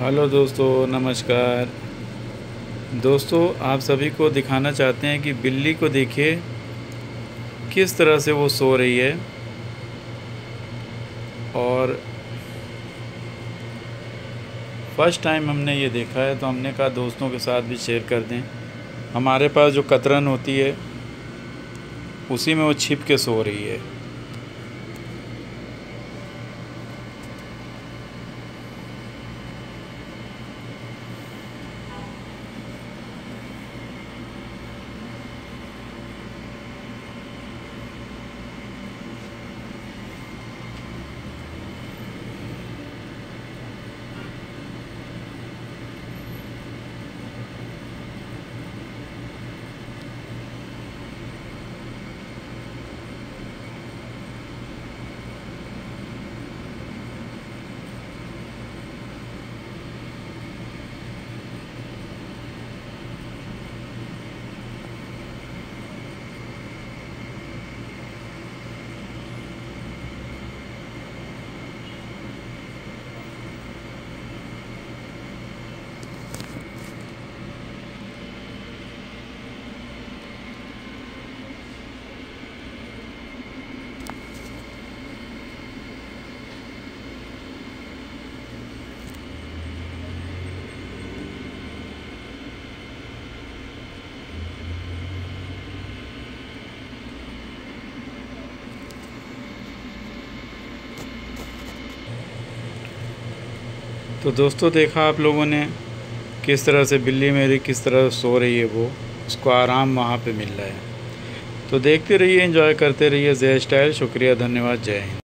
Hello दोस्तों, नमस्कार। दोस्तों, आप सभी को दिखाना चाहते हैं कि बिल्ली को देखिए किस तरह से वो सो रही है। और फर्स्ट टाइम हमने ये देखा है तो हमने कहा दोस्तों के साथ भी शेयर कर दें। हमारे पास जो कतरन होती है उसी में वो छिप के सो रही है। तो दोस्तों, देखा आप लोगों ने किस तरह से बिल्ली मेरी किस तरह सो रही है। वो उसको आराम वहाँ पे मिल रहा है। तो देखते रहिए, एंजॉय करते रहिए ज़े स्टाइल। शुक्रिया, धन्यवाद, जय हिंद।